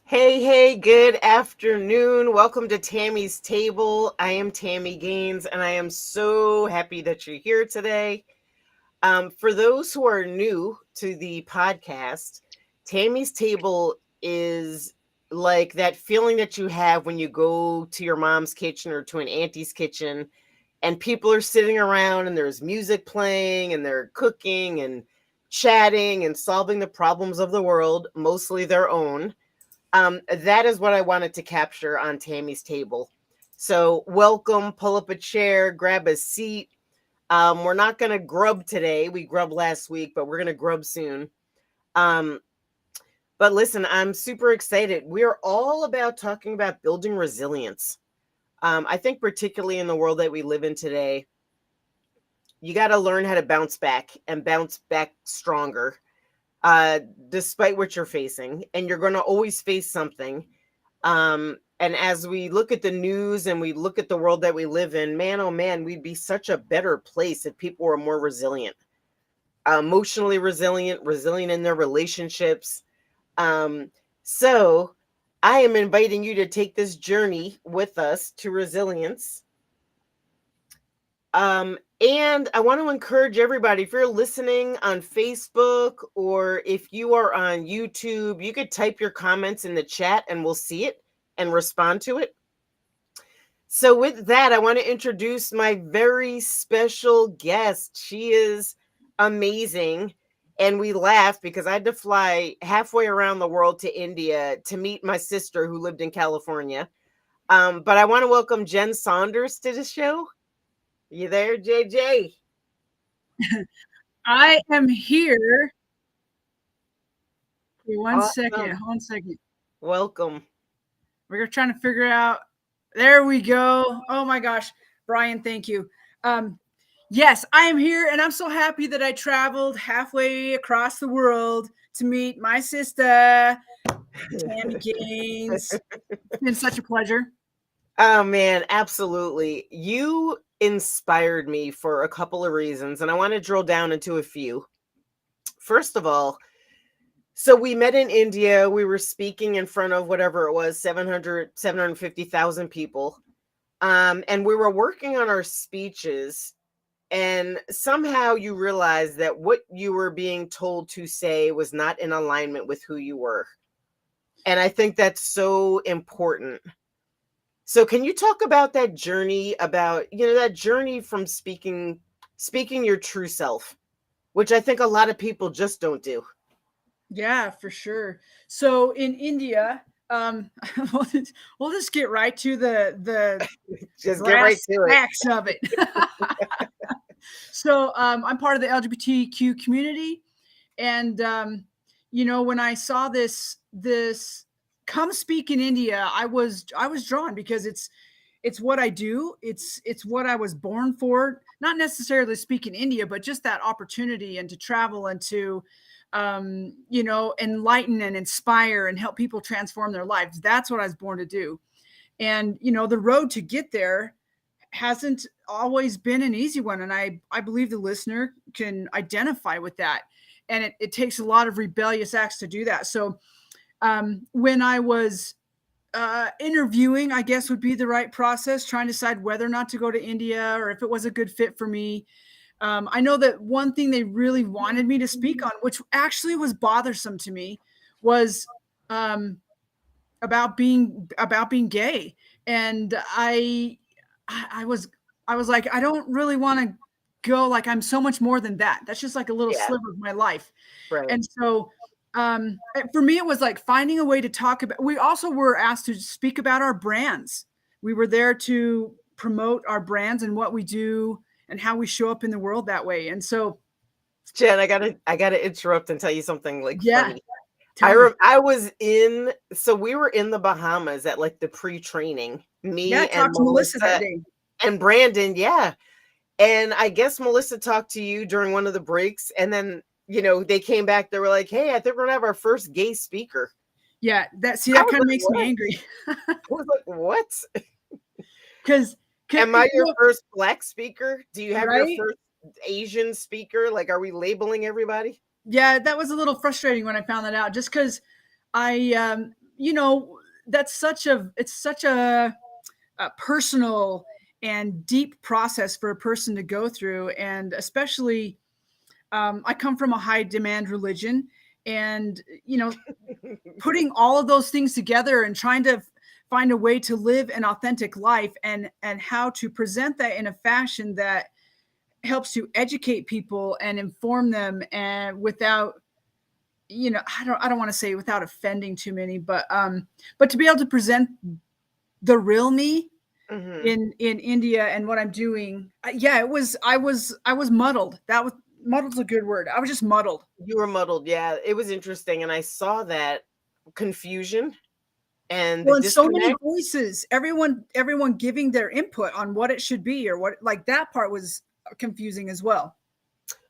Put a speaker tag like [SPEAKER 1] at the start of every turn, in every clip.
[SPEAKER 1] Hey, good afternoon. Welcome to Tammy's Table. I am Tammy Gaines, and I am so happy that you're here today. For those who are new to the podcast, Tammy's Table is like that feeling that you have when you go to your mom's kitchen or to an auntie's kitchen, and people are sitting around and there's music playing and they're cooking and chatting and solving the problems of the world, mostly their own. That is what I wanted to capture on Tammy's Table. So welcome, pull up a chair, grab a seat. We're not going to grub today. We grubbed last week, but we're going to grub soon. But listen, I'm super excited. We're all about talking about building resilience. I think particularly in the world that we live in today, you got to learn how to bounce back and bounce back stronger. Despite what you're facing, and you're going to always face something. And as we look at the news and we look at the world that we live in, man, oh man, we'd be such a better place if people were more resilient, emotionally resilient in their relationships. So I am inviting you to take this journey with us to resilience. And I want to encourage everybody, if you're listening on Facebook or if you are on YouTube, you could type your comments in the chat and we'll see it and respond to it. So with that, I want to introduce my very special guest. She is amazing. And we laugh because I had to fly halfway around the world to India to meet my sister who lived in California. But I want to welcome Jen Saunders to the show. You there, JJ?
[SPEAKER 2] I am here. One
[SPEAKER 1] Awesome.
[SPEAKER 2] second.
[SPEAKER 1] Welcome.
[SPEAKER 2] We're trying to figure out. There we go. Oh my gosh, Brian, thank you. Yes, I am here, and I'm so happy that I traveled halfway across the world to meet my sister, Tammy Gaines. It's been such a pleasure.
[SPEAKER 1] Oh man, absolutely. You inspired me for a couple of reasons, and I want to drill down into a few. First of all, so we met in India. We were speaking in front of whatever it was, 750,000 people. And we were working on our speeches, and somehow you realized that what you were being told to say was not in alignment with who you were. And I think that's so important. So can you talk about that journey, about, that journey from speaking your true self, which I think a lot of people just don't do?
[SPEAKER 2] Yeah, for sure. So in India, we'll just get right to the
[SPEAKER 1] just get right to it.
[SPEAKER 2] Facts of it. So I'm part of the LGBTQ community, and when I saw this come speak in India, I was drawn because it's what I do. It's what I was born for. Not necessarily speak in India, but just that opportunity and to travel and to enlighten and inspire and help people transform their lives. That's what I was born to do. And, the road to get there hasn't always been an easy one. And I believe the listener can identify with that. And it takes a lot of rebellious acts to do that. So when I was interviewing, I guess would be the right process, trying to decide whether or not to go to India or if it was a good fit for me. I know that one thing they really wanted me to speak on, which actually was bothersome to me, was about being gay. And I was like, I don't really want to go, like, I'm so much more than that. That's just like a little sliver of my life.
[SPEAKER 1] Right.
[SPEAKER 2] And so for me, it was like finding a way to talk about, we also were asked to speak about our brands. We were there to promote our brands and what we do and how we show up in the world that way. And so
[SPEAKER 1] Jen, I gotta interrupt and tell you something like
[SPEAKER 2] Yeah,
[SPEAKER 1] funny.
[SPEAKER 2] tell me.
[SPEAKER 1] So we were in the Bahamas at like the pre-training,
[SPEAKER 2] Yeah, I
[SPEAKER 1] me and
[SPEAKER 2] talked to Melissa that
[SPEAKER 1] Melissa
[SPEAKER 2] day.
[SPEAKER 1] and Brandon, yeah. And I guess Melissa talked to you during one of the breaks, and then they came back. They were like, "Hey, I think we're gonna have our first gay speaker."
[SPEAKER 2] Yeah, that see
[SPEAKER 1] I
[SPEAKER 2] that
[SPEAKER 1] was
[SPEAKER 2] kind of
[SPEAKER 1] like,
[SPEAKER 2] makes me
[SPEAKER 1] "What?"
[SPEAKER 2] angry
[SPEAKER 1] I was like, "What?
[SPEAKER 2] because
[SPEAKER 1] Am I your first black speaker? Do you have your
[SPEAKER 2] right?
[SPEAKER 1] first Asian speaker? Like, are we labeling everybody?"
[SPEAKER 2] Yeah, that was a little frustrating when I found that out. Just because that's such a personal and deep process for a person to go through, and especially I come from a high demand religion, and putting all of those things together and trying to find a way to live an authentic life and how to present that in a fashion that helps to educate people and inform them and without I don't want to say without offending too many, but to be able to present the real me
[SPEAKER 1] Hmm.
[SPEAKER 2] in India and what I'm doing. Yeah, I was muddled. That was muddled's a good word. I was just muddled.
[SPEAKER 1] You were muddled. Yeah, it was interesting, and I saw that confusion and the
[SPEAKER 2] Well, and so many
[SPEAKER 1] disconnect.
[SPEAKER 2] voices, everyone giving their input on what it should be or what, like, that part was confusing as well.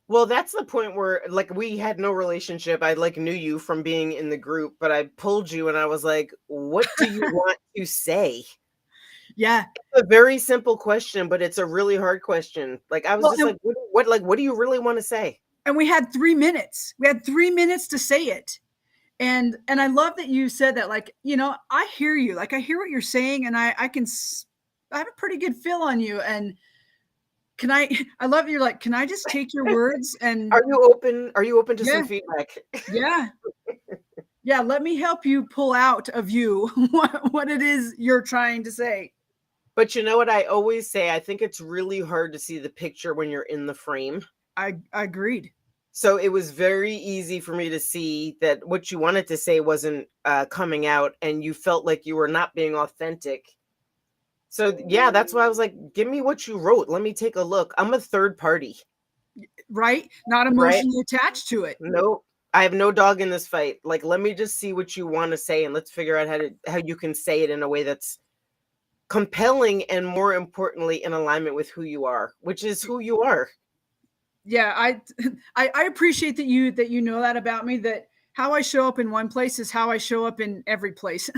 [SPEAKER 1] Well, that's the point where, like, we had no relationship. I like knew you from being in the group, but I pulled you, and I was like, "What do you want to say?"
[SPEAKER 2] Yeah.
[SPEAKER 1] A very simple question, but it's a really hard question. Like, I was
[SPEAKER 2] Well,
[SPEAKER 1] just like, what do you really want to say?"
[SPEAKER 2] and we had 3 minutes. We had 3 minutes to say it. And I love that you said that. Like, I hear you. Like, I hear what you're saying, and I have a pretty good feel on you. And can I? I love you're like, can I just take your words and
[SPEAKER 1] Are you open to
[SPEAKER 2] yeah,
[SPEAKER 1] some feedback?
[SPEAKER 2] yeah, yeah. Let me help you pull out of you what it is you're trying to say.
[SPEAKER 1] But you know what I always say? I think it's really hard to see the picture when you're in the frame.
[SPEAKER 2] I agreed.
[SPEAKER 1] So it was very easy for me to see that what you wanted to say wasn't coming out, and you felt like you were not being authentic. So yeah, that's why I was like, give me what you wrote. Let me take a look. I'm a third party,
[SPEAKER 2] Right? Not
[SPEAKER 1] right?
[SPEAKER 2] emotionally attached to it.
[SPEAKER 1] No, I have no dog in this fight. Like, let me just see what you want to say, and let's figure out how you can say it in a way that's compelling and, more importantly, in alignment with who you are, which is who you are.
[SPEAKER 2] Yeah, I appreciate that you know that about me, that how I show up in one place is how I show up in every place.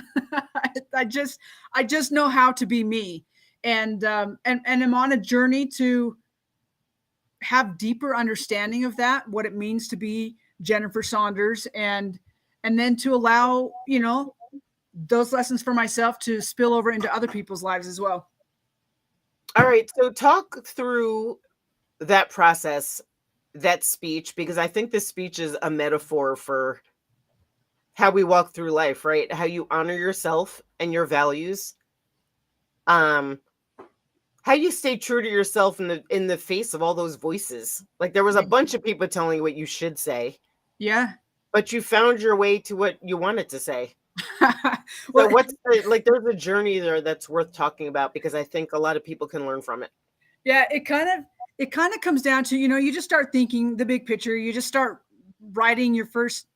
[SPEAKER 2] I just know how to be me, and I'm on a journey to have deeper understanding of that, what it means to be Jennifer Saunders, and then to allow those lessons for myself to spill over into other people's lives as well.
[SPEAKER 1] All right, so talk through that process, that speech, because I think this speech is a metaphor for how we walk through life, right? How you honor yourself and your values. Um, how you stay true to yourself in the face of all those voices. Like, there was a bunch of people telling you what you should say,
[SPEAKER 2] Yeah.
[SPEAKER 1] but you found your way to what you wanted to say. So
[SPEAKER 2] Well,
[SPEAKER 1] there's a journey there that's worth talking about, because I think a lot of people can learn from it.
[SPEAKER 2] yeah, it kind of comes down to, you just start thinking the big picture. You just start writing your first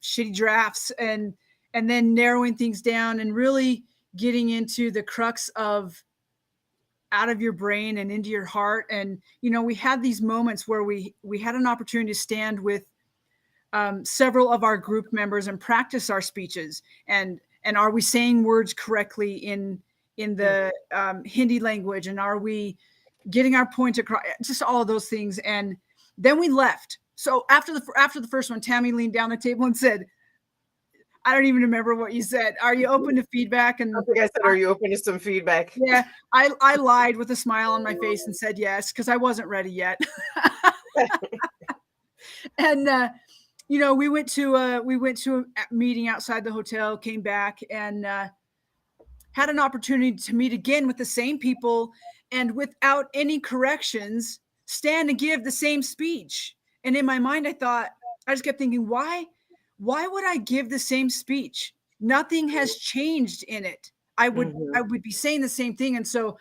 [SPEAKER 2] shitty drafts, and then narrowing things down and really getting into the crux of out of your brain and into your heart. And we had these moments where we had an opportunity to stand with several of our group members and practice our speeches, and are we saying words correctly in the
[SPEAKER 1] Mhm.
[SPEAKER 2] Hindi language, and are we getting our point across, just all of those things. And then we left. So after the first one, Tammy leaned down the table and said, I don't even remember what you said. Are you open to feedback?
[SPEAKER 1] I
[SPEAKER 2] And
[SPEAKER 1] think I said, "Are you open to some feedback?"
[SPEAKER 2] yeah, I lied with a smile on my face and said yes, because I wasn't ready yet. And we went to a meeting outside the hotel, came back, and had an opportunity to meet again with the same people, and without any corrections, stand and give the same speech. And in my mind, I just kept thinking, why would I give the same speech? Nothing has changed in it. I would
[SPEAKER 1] Mhm.
[SPEAKER 2] I would be saying the same thing. And so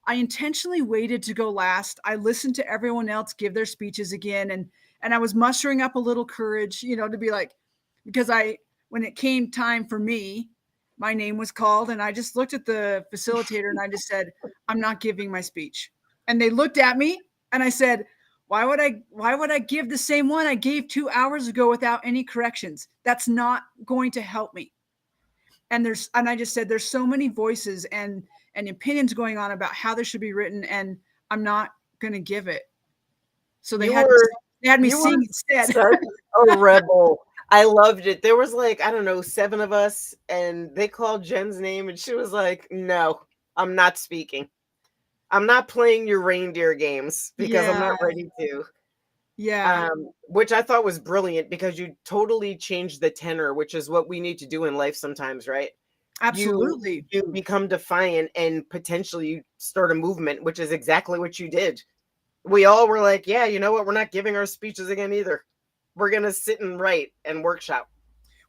[SPEAKER 2] I intentionally waited to go last. I listened to everyone else give their speeches again, And I was mustering up a little courage, to be like, because when it came time for me, my name was called, and I just looked at the facilitator and I just said, I'm not giving my speech. And they looked at me and I said, why would I give the same one I gave 2 hours ago without any corrections? That's not going to help me. And I just said, there's so many voices and opinions going on about how this should be written, and I'm not going to give it. So they had me sing instead.
[SPEAKER 1] Such a rebel. I loved it. There was like, I don't know, 7 of us, and they called Jen's name, and she was like, no, I'm not speaking. I'm not playing your reindeer games because I'm not ready to.
[SPEAKER 2] Yeah.
[SPEAKER 1] Which I thought was brilliant, because you totally changed the tenor, which is what we need to do in life sometimes, right?
[SPEAKER 2] Absolutely.
[SPEAKER 1] You become defiant and potentially you start a movement, which is exactly what you did. We all were like, yeah, you know what? We're not giving our speeches again either. We're going to sit and write and workshop.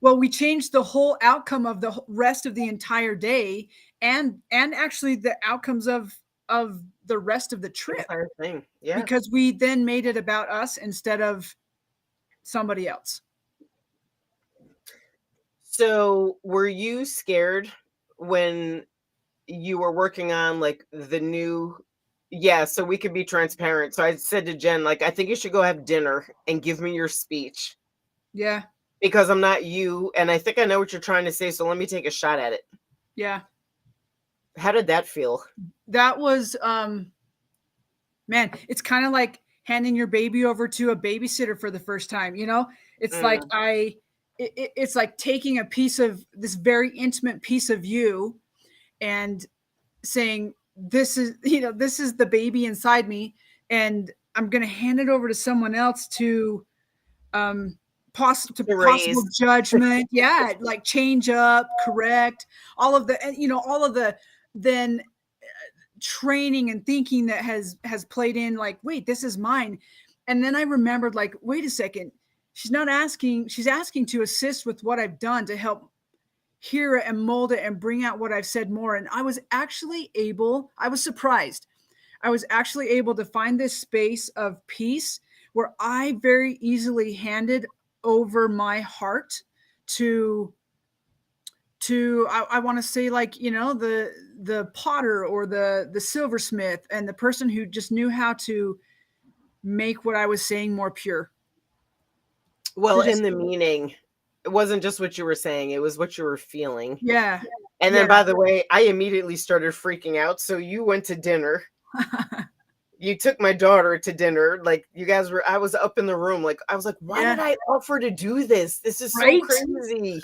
[SPEAKER 2] Well, we changed the whole outcome of the rest of the entire day, and actually the outcomes of the rest of the trip.
[SPEAKER 1] Entire thing. Yeah.
[SPEAKER 2] Because we then made it about us instead of somebody else.
[SPEAKER 1] So were you scared when you were working on like the new, so we could be transparent. So I said to Jen, like, I think you should go have dinner and give me your speech.
[SPEAKER 2] Yeah.
[SPEAKER 1] Because I'm not you, and I think I know what you're trying to say, so let me take a shot at it.
[SPEAKER 2] Yeah.
[SPEAKER 1] How did that feel?
[SPEAKER 2] That was, man, it's kind of like handing your baby over to a babysitter for the first time. It's like it's like taking a piece of this very intimate piece of you and saying, this is the baby inside me, and I'm going to hand it over to someone else to possible judgment. Yeah. Like change up, correct, all of the then training and thinking that has played in, like, wait, this is mine. And then I remembered, like, wait a second, she's asking to assist with what I've done to help hear it and mold it and bring out what I've said more. And I was surprised. I was actually able to find this space of peace where I very easily handed over my heart to I want to say, like, the potter or the silversmith, and the person who just knew how to make what I was saying more pure.
[SPEAKER 1] Well, in the meaning, it wasn't just what you were saying, it was what you were feeling.
[SPEAKER 2] Yeah.
[SPEAKER 1] And then, by the way, I immediately started freaking out. So you went to dinner. You took my daughter to dinner. Like, you guys were, I was up in the room. Like, I was like, why did I offer to do this? This is so crazy.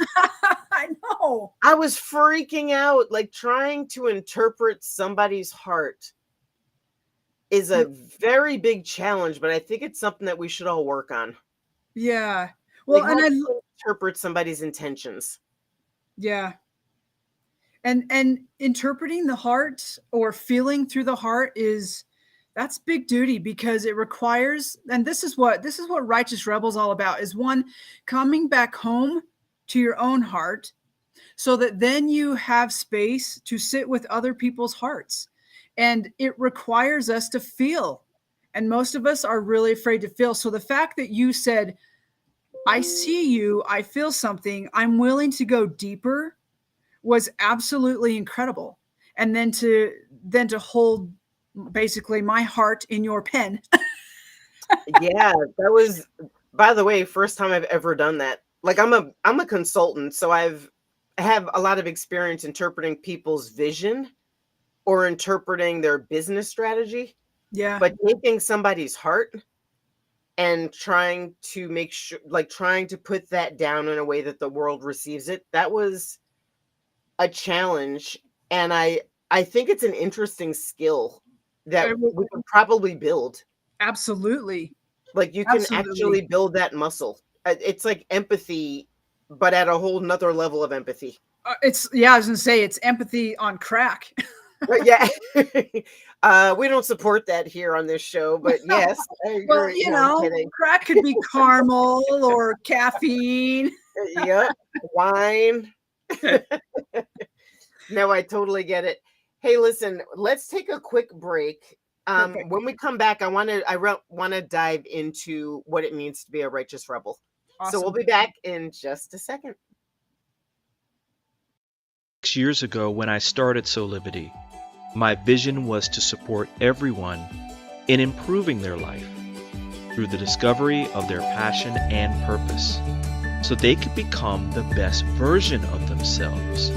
[SPEAKER 2] I know.
[SPEAKER 1] I was freaking out, like, trying to interpret somebody's heart is a very big challenge, but I think it's something that we should all work on.
[SPEAKER 2] Yeah. Well,
[SPEAKER 1] like, and I interpret somebody's intentions.
[SPEAKER 2] Yeah. And interpreting the heart or feeling through the heart that's big duty, because it requires, and this is what Righteous Rebel's all about, is one, coming back home to your own heart so that then you have space to sit with other people's hearts. And it requires us to feel. And most of us are really afraid to feel. So the fact that you said, I see you, I feel something, I'm willing to go deeper, was absolutely incredible. And then to hold basically my heart in your pen.
[SPEAKER 1] Yeah, that was, by the way, first time I've ever done that. Like, I'm a consultant, so I have a lot of experience interpreting people's vision or interpreting their business strategy.
[SPEAKER 2] Yeah.
[SPEAKER 1] But taking somebody's heart and trying to make sure, like, trying to put that down in a way that the world receives it, that was a challenge. And I think it's an interesting skill that we could probably build.
[SPEAKER 2] Absolutely.
[SPEAKER 1] Like, you can actually build that muscle. It's like empathy, but at a whole nother level of empathy.
[SPEAKER 2] I was gonna say, it's empathy on crack.
[SPEAKER 1] Yeah. We don't support that here on this show, but yes.
[SPEAKER 2] Well, crack could be caramel or caffeine.
[SPEAKER 1] Yep. Wine. No, I totally get it. Hey, listen, let's take a quick break.
[SPEAKER 2] Perfect.
[SPEAKER 1] When we come back, want to dive into what it means to be a righteous rebel. So we'll
[SPEAKER 2] Awesome.
[SPEAKER 1] be back in just a second.
[SPEAKER 3] 6 years ago, when I started Soulivity, my vision was to support everyone in improving their life through the discovery of their passion and purpose, so they could become the best version of themselves,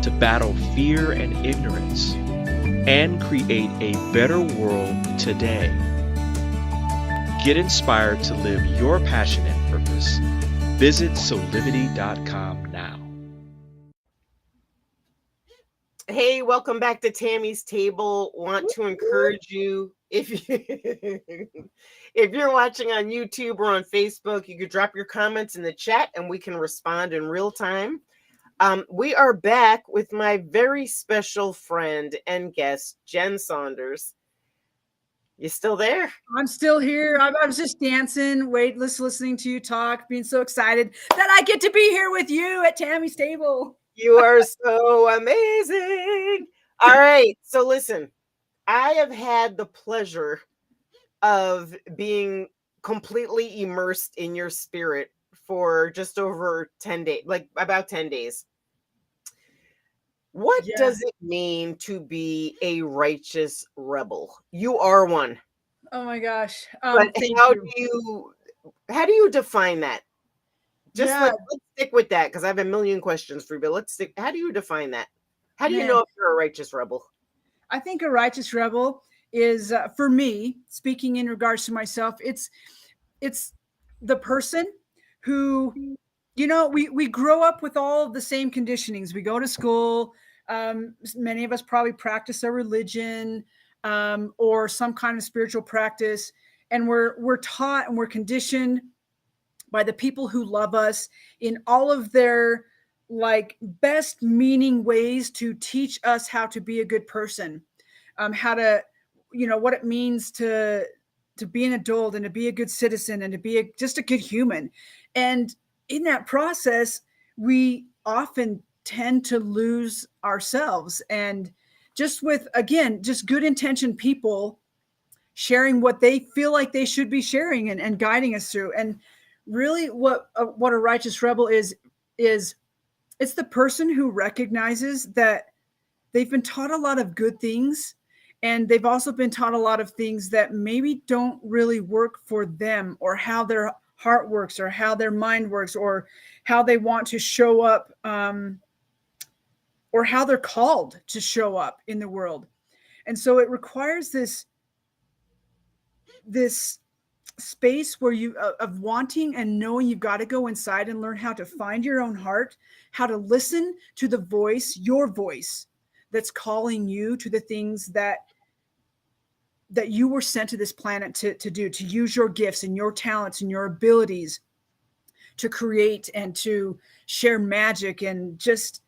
[SPEAKER 3] to battle fear and ignorance, and create a better world today. Get inspired to live your passion and purpose. Visit Soulivity.com now.
[SPEAKER 1] Hey, welcome back to Tammy's Table. Want to encourage you, if you're watching on YouTube or on Facebook, you could drop your comments in the chat and we can respond in real time. We are back with my very special friend and guest, Jen Saunders. You still there?
[SPEAKER 2] I'm still here. I was just dancing, listening to you talk, being so excited that I get to be here with you at Tammy's Table.
[SPEAKER 1] You are so amazing. All right. So listen, I have had the pleasure of being completely immersed in your spirit for just over 10 days, like about 10 days. What does it mean to be a righteous rebel? You are one.
[SPEAKER 2] Oh my gosh.
[SPEAKER 1] But how do you define that? Let's stick with that, because I have a million questions for you, but how do you define that? How do you know if you're a righteous rebel?
[SPEAKER 2] I think a righteous rebel is, for me, speaking in regards to myself, it's the person who, we grow up with all of the same conditionings. We go to school. Many of us probably practice our religion or some kind of spiritual practice, and we're taught and we're conditioned by the people who love us in all of their best meaning ways to teach us how to be a good person, how to, what it means to be an adult and to be a good citizen and to be just a good human. And in that process, we often tend to lose ourselves. And just with, again, just good intentioned people sharing what they feel like they should be sharing and guiding us through. And really what a righteous rebel is it's the person who recognizes that they've been taught a lot of good things, and they've also been taught a lot of things that maybe don't really work for them, or how their heart works, or how their mind works, or how they want to show up, or how they're called to show up in the world. And so it requires this space where you of wanting and knowing you've got to go inside and learn how to find your own heart, how to listen to the voice, your voice, that's calling you to the things that you were sent to this planet to do, to use your gifts and your talents and your abilities to create and to share magic and just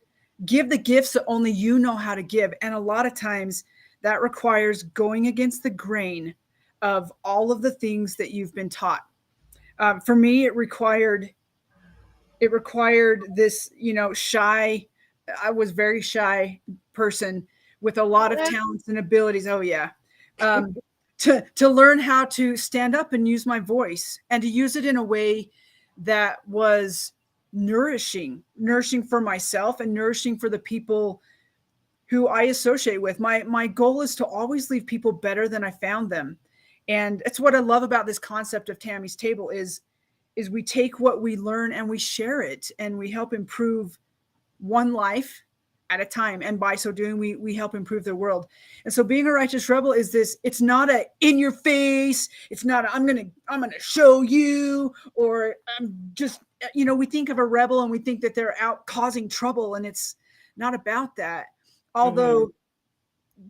[SPEAKER 2] give the gifts that only you know how to give. And a lot of times that requires going against the grain of all of the things that you've been taught. For me, it required this, shy. I was very shy person with a lot of talents and abilities. Oh yeah. To learn how to stand up and use my voice, and to use it in a way that was nourishing for myself and nourishing for the people who I associate with. My goal is to always leave people better than I found them. And it's what I love about this concept of Tammy's Table is we take what we learn and we share it, and we help improve one life at a time. And by so doing, we help improve the world. And so being a righteous rebel is this, it's not a in your face. It's not a, I'm going to show you, or I'm just, we think of a rebel and we think that they're out causing trouble, and it's not about that. Although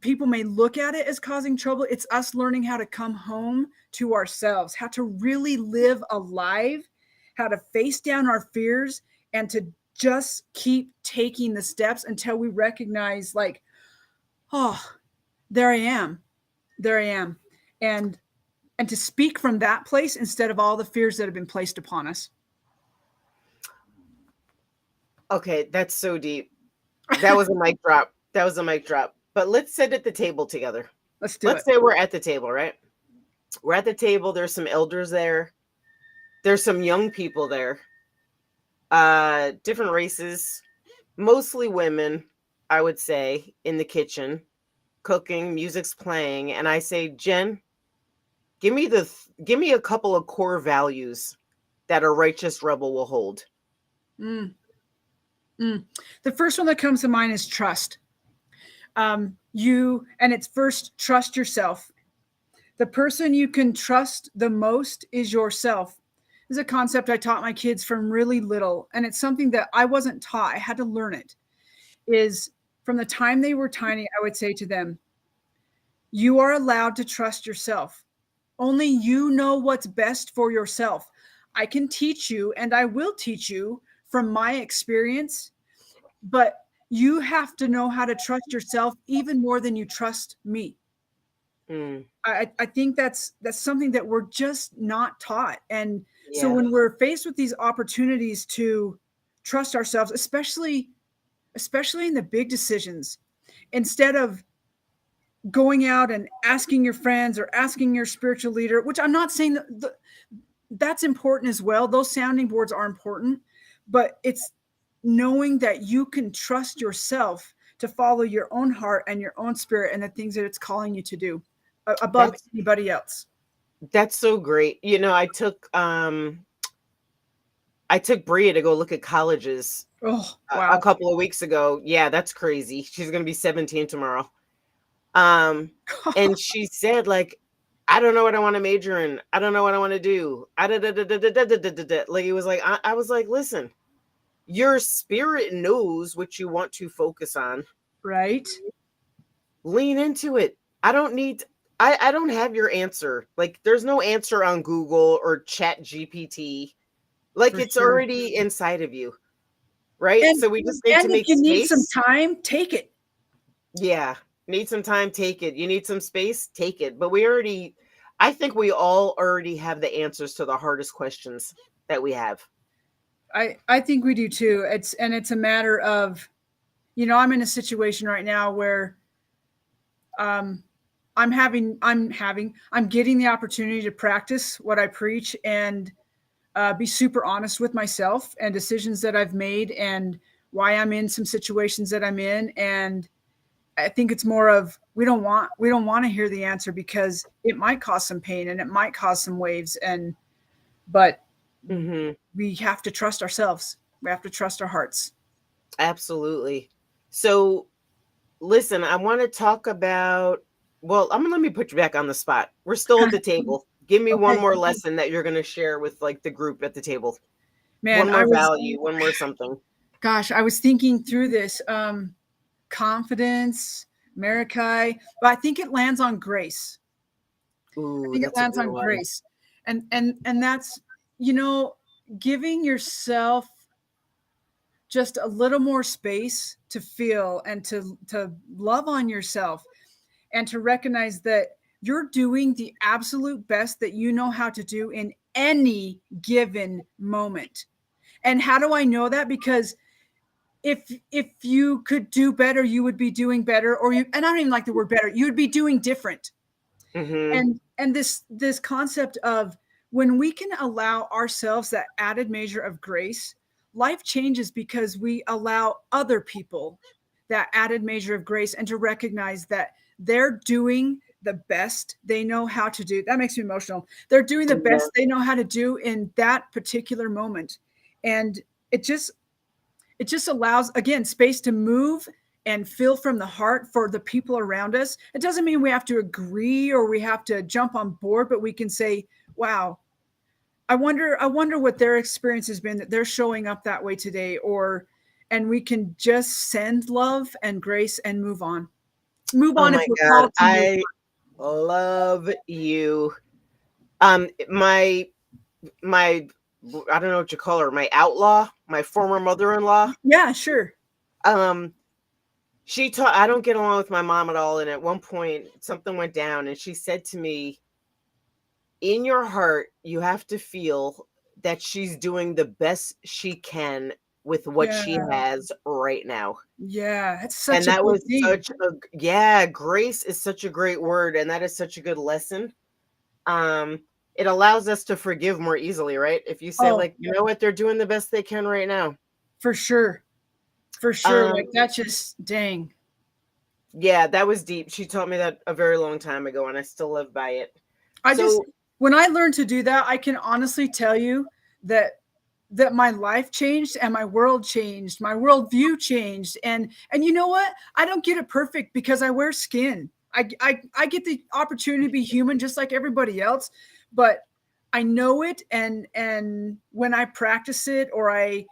[SPEAKER 2] people may look at it as causing trouble, it's us learning how to come home to ourselves, how to really live alive, how to face down our fears, and to just keep taking the steps until we recognize, like, oh, there I am. And to speak from that place instead of all the fears that have been placed upon us.
[SPEAKER 1] Okay, that's so deep. That was a mic drop. But let's sit at the table together.
[SPEAKER 2] Let's do
[SPEAKER 1] Let's
[SPEAKER 2] it.
[SPEAKER 1] say we're at the table, right? We're at the table. There's some elders there. There's some young people there. Different races, mostly women, I would say, in the kitchen, cooking, music's playing, and I say, Jen, give me a couple of core values that a righteous rebel will hold.
[SPEAKER 2] Mm. The first one that comes to mind is trust. And it's first, trust yourself. The person you can trust the most is yourself. This is a concept I taught my kids from really little, and it's something that I wasn't taught. I had to learn it. Is from the time they were tiny, I would say to them, you are allowed to trust yourself. Only you know what's best for yourself. I can teach you, and I will teach you from my experience, but you have to know how to trust yourself even more than you trust me.
[SPEAKER 1] Mm,
[SPEAKER 2] I think that's something that we're just not taught. And so
[SPEAKER 1] yeah.
[SPEAKER 2] when we're faced with these opportunities to trust ourselves, especially in the big decisions, instead of going out and asking your friends or asking your spiritual leader, which I'm not saying that's important as well. Those sounding boards are important, but it's knowing that you can trust yourself to follow your own heart and your own spirit and the things that it's calling you to do above
[SPEAKER 1] That's
[SPEAKER 2] anybody else.
[SPEAKER 1] that's so great. I took Bria to go look at colleges
[SPEAKER 2] Oh,
[SPEAKER 1] a
[SPEAKER 2] wow.
[SPEAKER 1] couple of weeks ago. Yeah, that's crazy. She's going to be 17 tomorrow. And she said, like, I don't know what I want to major in. I don't know what I want to do. Like, it was like, I was like, listen, your spirit knows what you want to focus on.
[SPEAKER 2] Right?
[SPEAKER 1] Lean into it. I don't have your answer. Like, there's no answer on Google or Chat GPT. Like,
[SPEAKER 2] For
[SPEAKER 1] it's
[SPEAKER 2] sure.
[SPEAKER 1] already inside of you. Right.
[SPEAKER 2] And
[SPEAKER 1] So we just need to
[SPEAKER 2] if
[SPEAKER 1] make
[SPEAKER 2] you need some
[SPEAKER 1] space.
[SPEAKER 2] time, take it.
[SPEAKER 1] Yeah. Need some time, take it. You need some space, take it. But I think we all already have the answers to the hardest questions that we have.
[SPEAKER 2] I think we do too. It's a matter of, I'm in a situation right now where um I'm getting the opportunity to practice what I preach and be super honest with myself and decisions that I've made and why I'm in some situations that I'm in. And I think it's more of we don't want to hear the answer because it might cause some pain and it might cause some waves. But
[SPEAKER 1] Mm-hmm.
[SPEAKER 2] we have to trust ourselves. We have to trust our hearts.
[SPEAKER 1] Absolutely. So listen, I want to talk about, well, let me put you back on the spot. We're still at the table. Give me one
[SPEAKER 2] Okay.
[SPEAKER 1] more lesson that you're going to share with like the group at the table.
[SPEAKER 2] Man,
[SPEAKER 1] One more value, one more something.
[SPEAKER 2] I was thinking through this. Confidence, Marikai, but I think it lands on grace. I
[SPEAKER 1] Ooh,
[SPEAKER 2] think it
[SPEAKER 1] that's a
[SPEAKER 2] lands
[SPEAKER 1] good
[SPEAKER 2] on
[SPEAKER 1] one.
[SPEAKER 2] grace. And that's, giving yourself just a little more space to feel and to love on yourself and to recognize that you're doing the absolute best that you know how to do in any given moment. And how do I know that? Because if you could do better, you would be doing better, and I don't even like the word better, you would be doing different.
[SPEAKER 1] Mm-hmm.
[SPEAKER 2] And this concept of when we can allow ourselves that added measure of grace, life changes because we allow other people that added measure of grace and to recognize that they're doing the best they know how to do. That makes me emotional. They're doing the
[SPEAKER 1] Yeah.
[SPEAKER 2] best they know how to do in that particular moment. And it just allows, again, space to move and feel from the heart for the people around us. It doesn't mean we have to agree or we have to jump on board, but we can say, wow, I wonder what their experience has been that they're showing up that way today, and we can just send love and grace and move on. Move
[SPEAKER 1] Oh
[SPEAKER 2] on if
[SPEAKER 1] my
[SPEAKER 2] we're
[SPEAKER 1] God.
[SPEAKER 2] called to move.
[SPEAKER 1] I love you. My I don't know what you call her, my outlaw, my former mother-in-law.
[SPEAKER 2] Yeah, sure.
[SPEAKER 1] Um, I don't get along with my mom at all. And at one point something went down and she said to me, in your heart, you have to feel that she's doing the best she can with what she
[SPEAKER 2] Yeah.
[SPEAKER 1] has right now.
[SPEAKER 2] Yeah. It's such
[SPEAKER 1] And
[SPEAKER 2] a
[SPEAKER 1] that
[SPEAKER 2] good
[SPEAKER 1] was
[SPEAKER 2] thing.
[SPEAKER 1] such a yeah, grace is such a great word, and that is such a good lesson. Um, it allows us to forgive more easily, right? If you say
[SPEAKER 2] Oh,
[SPEAKER 1] like, you know what, they're doing the best they can right now.
[SPEAKER 2] for sure. For sure.
[SPEAKER 1] Um,
[SPEAKER 2] Like that's just dang.
[SPEAKER 1] yeah, that was deep. She taught me that a very long time ago, and I still live by it.
[SPEAKER 2] I just
[SPEAKER 1] So,
[SPEAKER 2] when I learned to do that, I can honestly tell you that my life changed and my world changed, my worldview changed, and you know what? I don't get it perfect because I wear skin. I get the opportunity to be human just like everybody else, but I know it, and when I practice it or I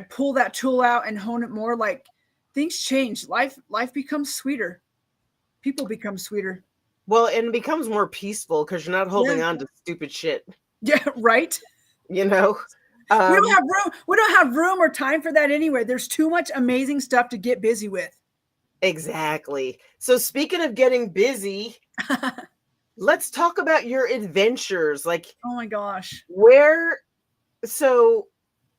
[SPEAKER 2] pull that tool out and hone it more, like things change. Life becomes sweeter. People become sweeter.
[SPEAKER 1] well, and it becomes more peaceful because you're not
[SPEAKER 2] Yeah.
[SPEAKER 1] holding on to stupid shit,
[SPEAKER 2] Yeah, right.
[SPEAKER 1] you know?
[SPEAKER 2] We don't
[SPEAKER 1] Um,
[SPEAKER 2] have room. We don't have room or time for that anyway. There's too much amazing stuff to get busy with.
[SPEAKER 1] exactly. So, speaking of getting busy, let's talk about your adventures. Like,
[SPEAKER 2] Oh my gosh.
[SPEAKER 1] where, so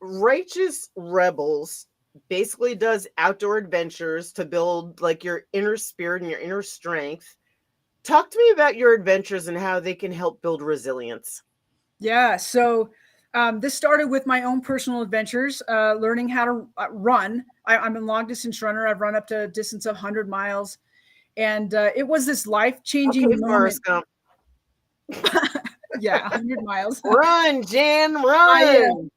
[SPEAKER 1] Righteous Rebels basically does outdoor adventures to build like your inner spirit and your inner strength. Talk to me about your adventures and how they can help build resilience.
[SPEAKER 2] Yeah. So this started with my own personal adventures, learning how to run. I'm a long distance runner. I've run up to a distance of 100 miles. And it was this life
[SPEAKER 1] Okay,
[SPEAKER 2] changing moment.
[SPEAKER 1] Forrest Gump.
[SPEAKER 2] Yeah, 100 miles.
[SPEAKER 1] Run, Jan,
[SPEAKER 2] I,
[SPEAKER 1] run.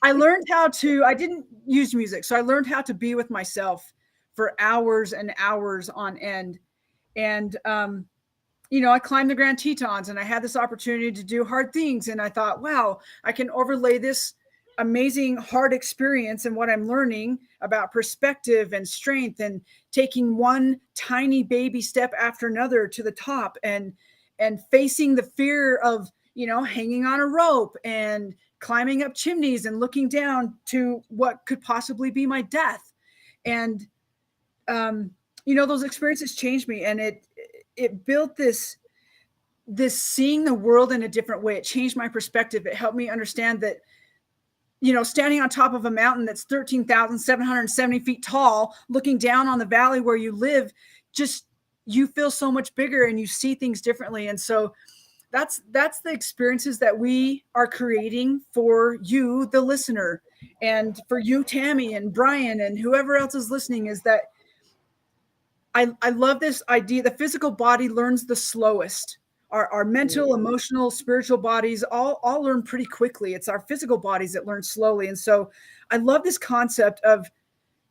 [SPEAKER 2] I learned how to, I didn't use music. So I learned how to be with myself for hours and hours on end. And I climbed the Grand Tetons and I had this opportunity to do hard things. And I thought, wow, I can overlay this amazing hard experience and what I'm learning about perspective and strength and taking one tiny baby step after another to the top and facing the fear of, hanging on a rope and climbing up chimneys and looking down to what could possibly be my death. And those experiences changed me, and it built this seeing the world in a different way. It changed my perspective. It helped me understand that, standing on top of a mountain that's 13,770 feet tall, looking down on the valley where you live, just you feel so much bigger and you see things differently. And so that's the experiences that we are creating for you, the listener, and for you, Tammy and Brian, and whoever else is listening, is that I love this idea. The physical body learns the slowest. Our mental, emotional, spiritual bodies all learn pretty quickly. It's our physical bodies that learn slowly. And so I love this concept of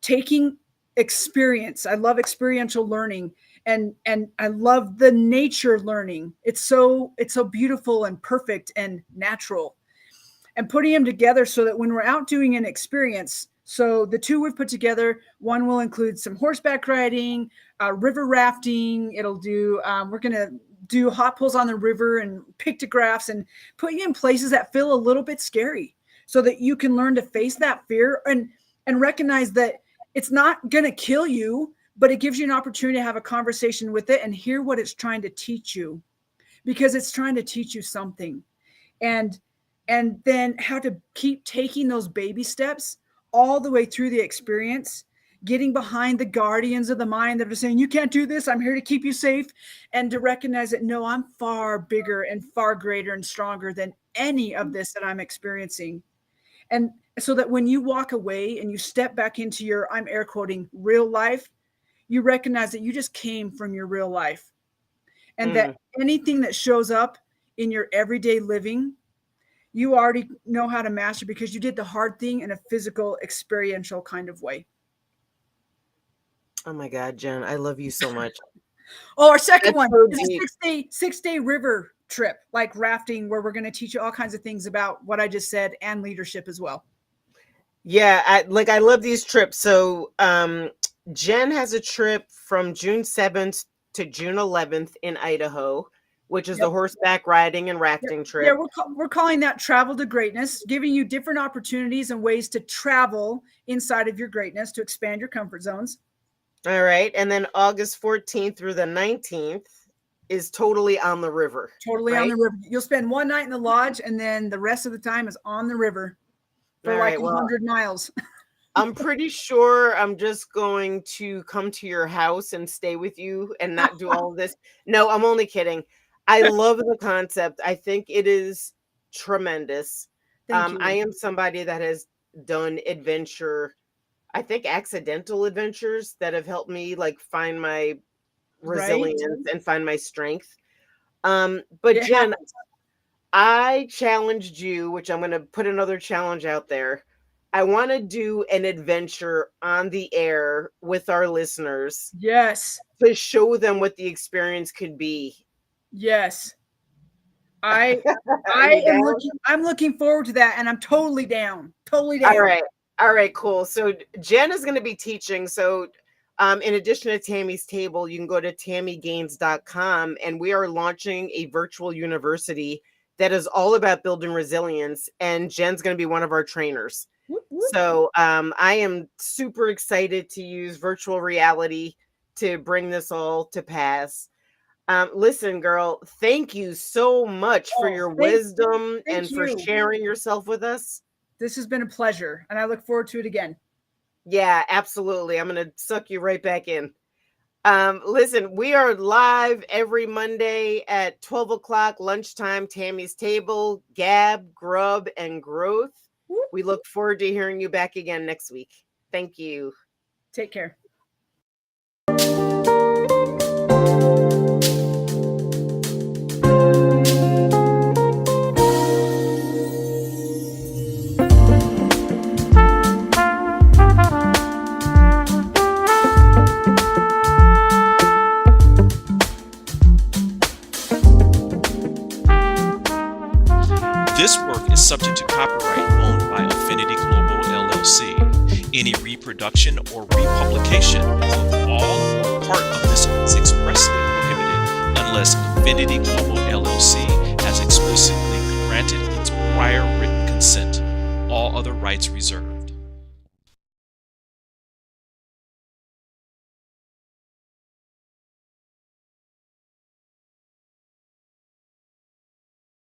[SPEAKER 2] taking experience. I love experiential learning, and I love the nature learning. It's so beautiful and perfect and natural, and putting them together so that when we're out doing an experience, so the two we've put together, one will include some horseback riding, river rafting. It'll do, we're going to do hot pulls on the river and pictographs and put you in places that feel a little bit scary so that you can learn to face that fear and recognize that it's not going to kill you, but it gives you an opportunity to have a conversation with it and hear what it's trying to teach you, because it's trying to teach you something. And then how to keep taking those baby steps all the way through the experience, getting behind the guardians of the mind that are saying, you can't do this, I'm here to keep you safe, and to recognize that, no, I'm far bigger and far greater and stronger than any of this that I'm experiencing. And so that when you walk away and you step back into your, I'm air quoting, real life, you recognize that you just came from your real life, and that anything that shows up in your everyday living, you already know how to master because you did the hard thing in a physical, experiential kind of way.
[SPEAKER 1] Oh my God, Jen, I love you so much.
[SPEAKER 2] Oh, our second
[SPEAKER 1] That's
[SPEAKER 2] one
[SPEAKER 1] so
[SPEAKER 2] is
[SPEAKER 1] deep.
[SPEAKER 2] a six-day river trip, like rafting, where we're going to teach you all kinds of things about what I just said and leadership as well.
[SPEAKER 1] Yeah, I love these trips. So Jen has a trip from June 7th to June 11th in Idaho, which is
[SPEAKER 2] Yep.
[SPEAKER 1] the horseback riding and rafting
[SPEAKER 2] Yeah,
[SPEAKER 1] trip.
[SPEAKER 2] we're calling that travel to greatness, giving you different opportunities and ways to travel inside of your greatness to expand your comfort zones.
[SPEAKER 1] All right. And then August 14th through the 19th is totally on the river.
[SPEAKER 2] Totally
[SPEAKER 1] right?
[SPEAKER 2] on the river. You'll spend one night in the lodge, and then the rest of the time is on the river. for
[SPEAKER 1] All
[SPEAKER 2] like
[SPEAKER 1] right. Well,
[SPEAKER 2] 100 miles.
[SPEAKER 1] I'm pretty sure I'm just going to come to your house and stay with you and not do all of this. No, I'm only kidding. I love the concept. I think it is tremendous.
[SPEAKER 2] Thank
[SPEAKER 1] I
[SPEAKER 2] you.
[SPEAKER 1] am somebody that has done adventure, I think accidental adventures that have helped me like find my
[SPEAKER 2] Right?
[SPEAKER 1] resilience and find my strength. But
[SPEAKER 2] It
[SPEAKER 1] Jen,
[SPEAKER 2] happens.
[SPEAKER 1] I challenged you, which I'm going to put another challenge out there. I want to do an adventure on the air with our listeners
[SPEAKER 2] Yes.
[SPEAKER 1] to show them what the experience could be.
[SPEAKER 2] Yes. I
[SPEAKER 1] Are you down?
[SPEAKER 2] I'm looking forward to that, and I'm totally down. Totally
[SPEAKER 1] All
[SPEAKER 2] down.
[SPEAKER 1] right. All right, cool. So Jen is going to be teaching. So in addition to Tammy's Table, you can go to tammygains.com, and we are launching a virtual university that is all about building resilience. And Jen's going to be one of our trainers.
[SPEAKER 2] Whoop, whoop.
[SPEAKER 1] So I am super excited to use virtual reality to bring this all to pass. Listen, girl, thank you so much for
[SPEAKER 2] Oh,
[SPEAKER 1] your
[SPEAKER 2] thank
[SPEAKER 1] wisdom and for
[SPEAKER 2] you.
[SPEAKER 1] sharing yourself with us.
[SPEAKER 2] This has been a pleasure, and I look forward to it again.
[SPEAKER 1] Yeah, absolutely. I'm going to suck you right back in. Listen, we are live every Monday at 12 o'clock lunchtime, Tammy's Table, Gab, Grub, and Growth.
[SPEAKER 2] Whoop.
[SPEAKER 1] We look forward to hearing you back again next week. Thank you.
[SPEAKER 2] Take care.
[SPEAKER 3] This work is subject to copyright owned by Affinity Global LLC. Any reproduction or republication of all or part of this is expressly prohibited unless Affinity Global LLC has explicitly granted its prior written consent. All other rights reserved.